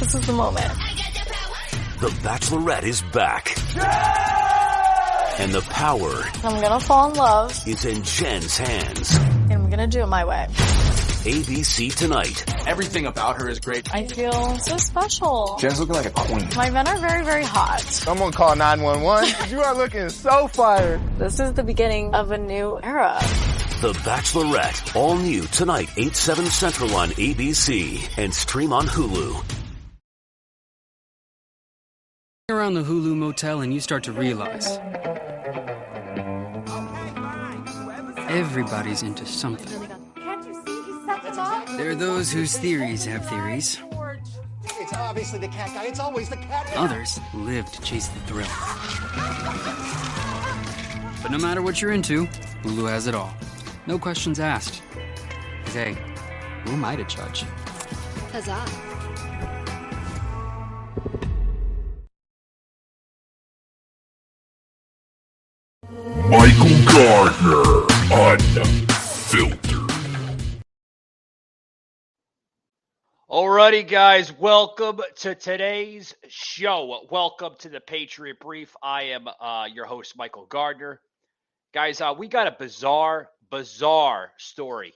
This is the moment. The Bachelorette is back. And the power I'm gonna fall in love. is in Jen's hands. And I'm gonna do it my way. ABC tonight. Everything about her is great. I feel so special. Jen's looking like a queen. My men are very, very hot. Someone call 911. You are looking so fired. This is the beginning of a new era. The Bachelorette. All new tonight, 8/7 Central on ABC. And stream on Hulu. Around the Hulu motel and you start to realize everybody's into something. Can't you see he's such a boss? There are those whose theories have theories. It's obviously the cat guy. It's always the cat guy. Others live to chase the thrill. But no matter what you're into, Hulu has it all. No questions asked. 'Cause hey, who am I to judge? Huzzah. Michael Gardner, Unfiltered. Alrighty, guys, welcome to today's show. Welcome to the Patriot Brief. I am your host, Michael Gardner. Guys, we got a bizarre story.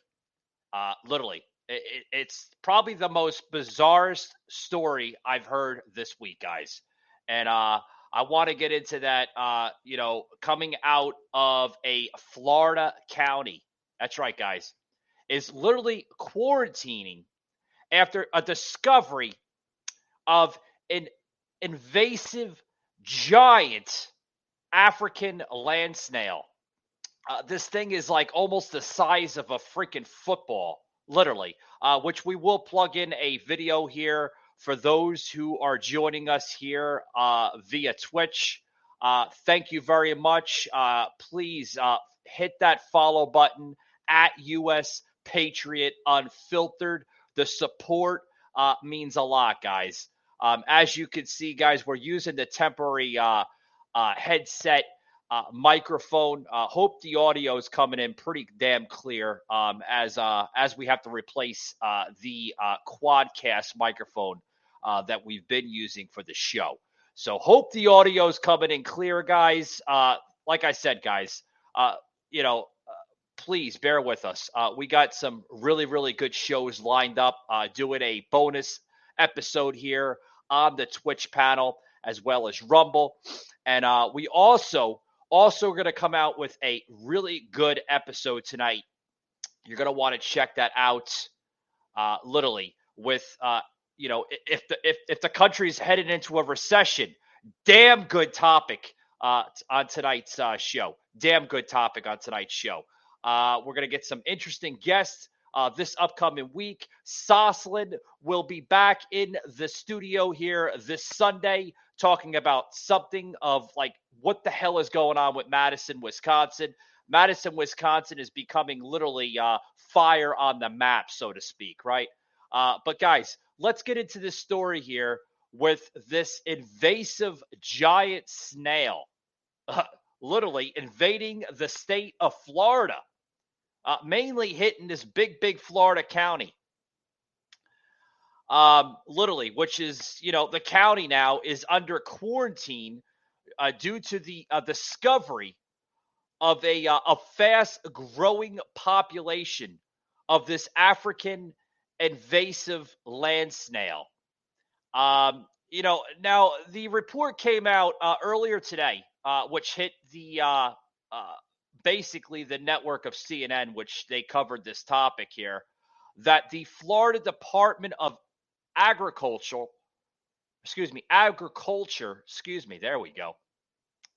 Literally, it's probably the most bizarrest story I've heard this week, guys. And I want to get into that, coming out of a Florida county. That's right, guys. Is literally quarantining after a discovery of an invasive giant African land snail. This thing is like almost the size of a freaking football, literally, which we will plug in a video here for those who are joining us here via Twitch. Thank you very much. Please hit that follow button at US Patriot Unfiltered. The support means a lot, guys. As you can see, guys, we're using the temporary headset microphone. Hope the audio is coming in pretty damn clear as we have to replace the quadcast microphone that we've been using for the show. So hope the audio is coming in clear, guys. Like I said, guys, please bear with us. We got some really, really good shows lined up. Doing a bonus episode here on the Twitch panel as well as Rumble. And we also going to come out with a really good episode tonight. You're going to want to check that out literally with if the country's headed into a recession, damn good topic on tonight's show. Damn good topic on tonight's show. We're going to get some interesting guests this upcoming week. Saucelin will be back in the studio here this Sunday talking about something of like what the hell is going on with Madison, Wisconsin. Madison, Wisconsin is becoming literally fire on the map, so to speak, right? But guys, let's get into this story here with this invasive giant snail literally invading the state of Florida, mainly hitting this big Florida county. Literally, which is, the county now is under quarantine due to the discovery of a fast-growing population of this African invasive land snail. Now the report came out earlier today, which hit the basically the network of CNN, which they covered this topic here, that the Florida Department of Agriculture, there we go,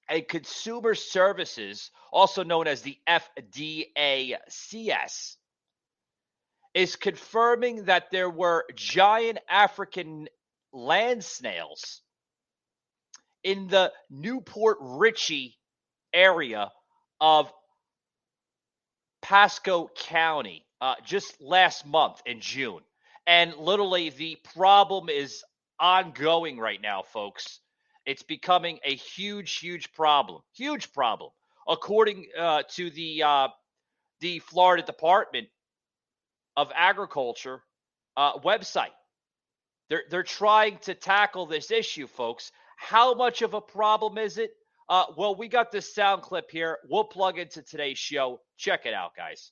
and Consumer Services, also known as the FDACS, is confirming that there were giant African land snails in the Newport Richey area of Pasco County just last month in June. And literally the problem is ongoing right now, folks. It's becoming a huge problem. Huge problem. According to the Florida Department of Agriculture website. They're trying to tackle this issue, folks. How much of a problem is it? Well, we got this sound clip here. We'll plug into today's show. Check it out, guys.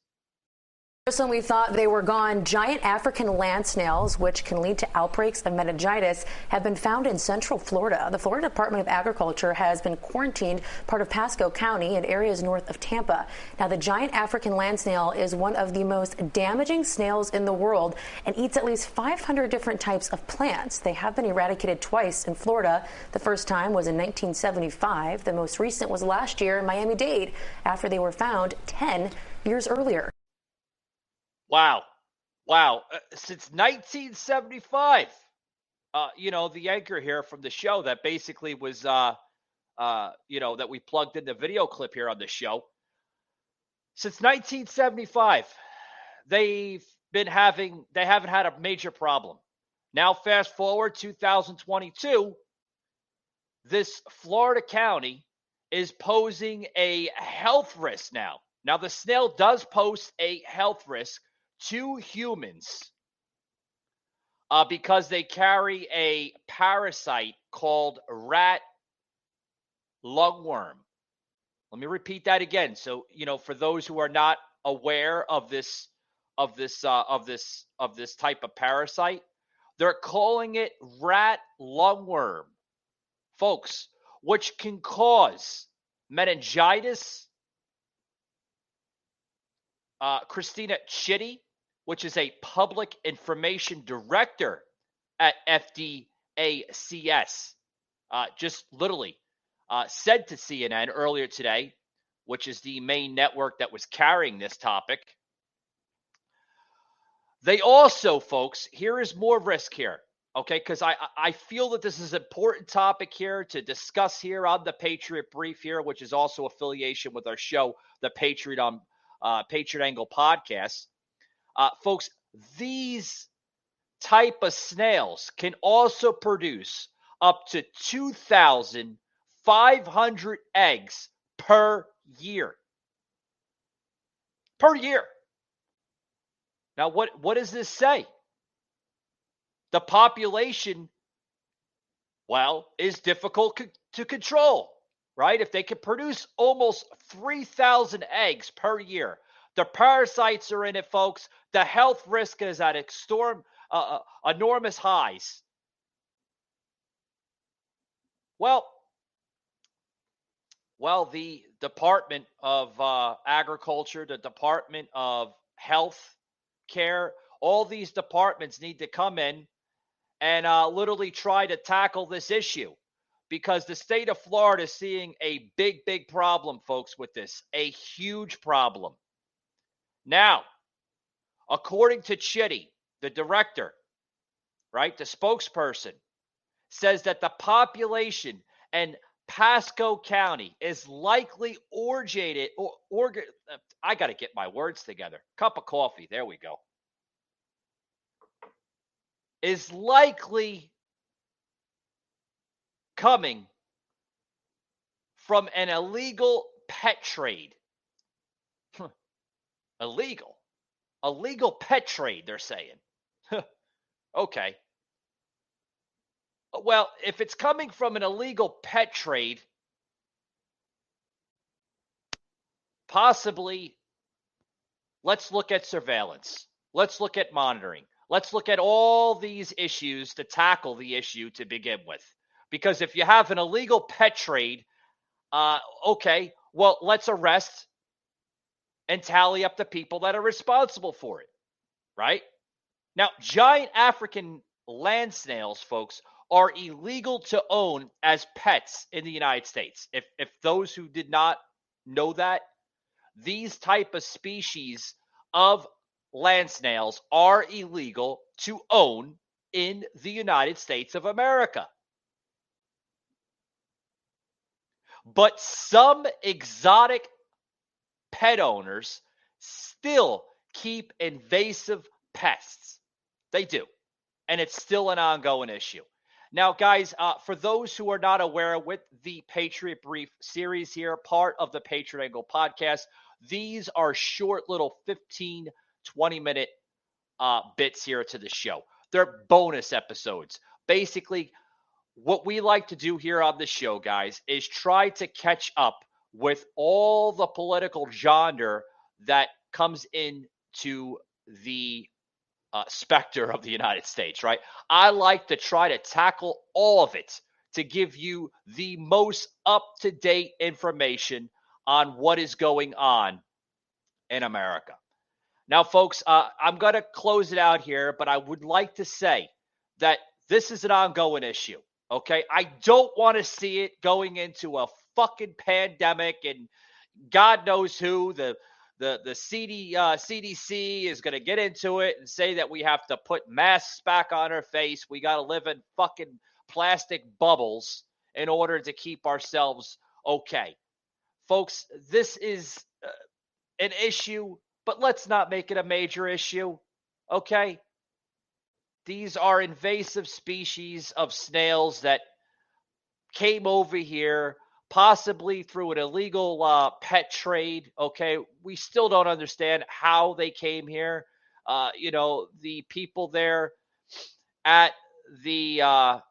We thought they were gone. Giant African land snails, which can lead to outbreaks of meningitis, have been found in central Florida. The Florida Department of Agriculture has been quarantined part of Pasco County and areas north of Tampa. Now, the giant African land snail is one of the most damaging snails in the world and eats at least 500 different types of plants. They have been eradicated twice in Florida. The first time was in 1975. The most recent was last year in Miami-Dade after they were found 10 years earlier. Wow. Since 1975, the anchor here from the show that basically was, that we plugged in the video clip here on the show. Since 1975, they haven't had a major problem. Now, fast forward 2022, this Florida county is posing a health risk now. Now, the snail does pose a health risk to humans because they carry a parasite called rat lungworm. Let me repeat that again. So, for those who are not aware of this type of parasite, they're calling it rat lungworm, folks, which can cause meningitis. Christina Chitty, which is a public information director at FDACS, just literally said to CNN earlier today, which is the main network that was carrying this topic. They also, folks, here is more risk here, okay? Because I feel that this is an important topic here to discuss here on the Patriot Brief here, which is also affiliation with our show, the Patriot on Patriot Angle podcast. Folks, these type of snails can also produce up to 2,500 eggs per year. Per year. Now, what does this say? The population, is difficult to control. Right? If they could produce almost 3,000 eggs per year, the parasites are in it, folks. The health risk is at enormous highs. Well, the Department of Agriculture, the Department of Health Care, all these departments need to come in and literally try to tackle this issue. Because the state of Florida is seeing a big problem, folks, with this. A huge problem. Now, according to Chitty, the director, right, the spokesperson, says that the population in Pasco County is likely I got to get my words together. Cup of coffee. There we go. Is likely coming from an illegal pet trade. Illegal pet trade, they're saying. Okay. Well, if it's coming from an illegal pet trade, possibly let's look at surveillance. Let's look at monitoring. Let's look at all these issues to tackle the issue to begin with. Because if you have an illegal pet trade, okay, well, let's arrest and tally up the people that are responsible for it, right? Now, giant African land snails, folks, are illegal to own as pets in the United States. If those who did not know that, these type of species of land snails are illegal to own in the United States of America. But some exotic pet owners still keep invasive pests. They do. And it's still an ongoing issue. Now, guys, for those who are not aware, with the Patriot Brief series here, part of the Patriot Angle podcast, these are short little 15, 20-minute bits here to the show. They're bonus episodes. Basically, what we like to do here on the show, guys, is try to catch up with all the political genre that comes into the specter of the United States, right? I like to try to tackle all of it to give you the most up-to-date information on what is going on in America. Now, folks, I'm going to close it out here, but I would like to say that this is an ongoing issue, okay? I don't want to see it going into a fucking pandemic and God knows who, the CDC is going to get into it and say that we have to put masks back on our face. We got to live in fucking plastic bubbles in order to keep ourselves okay. Folks, this is an issue, but let's not make it a major issue, okay? These are invasive species of snails that came over here possibly through an illegal pet trade, okay? We still don't understand how they came here. The people there at the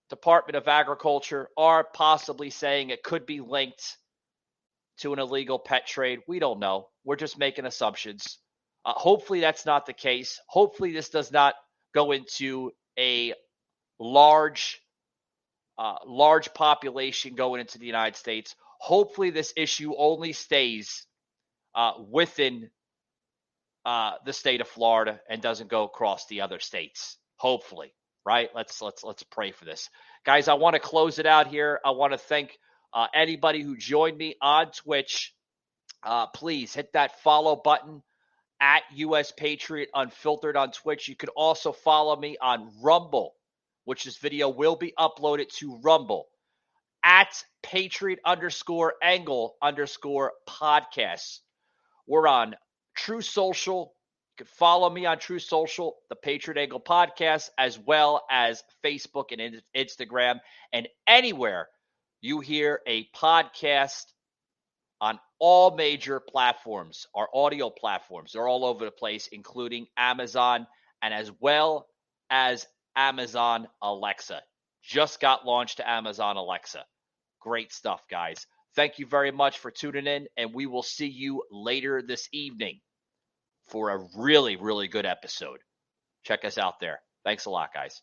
Department of Agriculture are possibly saying it could be linked to an illegal pet trade. We don't know. We're just making assumptions. Hopefully that's not the case. Hopefully this does not go into a large population going into the United States. Hopefully this issue only stays within the state of Florida and doesn't go across the other states. Hopefully, right? Let's pray for this. Guys, I want to close it out here. I want to thank anybody who joined me on Twitch. Please hit that follow button at US Patriot Unfiltered on Twitch. You could also follow me on Rumble, which this video will be uploaded to Rumble, at Patriot_Angle_podcasts. We're on True Social. You can follow me on True Social, the Patriot Angle Podcast, as well as Facebook and Instagram, and anywhere you hear a podcast on all major platforms, our audio platforms. They're all over the place, including Amazon and as well as Amazon Alexa. Just got launched to Amazon Alexa. Great stuff, guys. Thank you very much for tuning in, and we will see you later this evening for a really, really good episode. Check us out there. Thanks a lot, guys.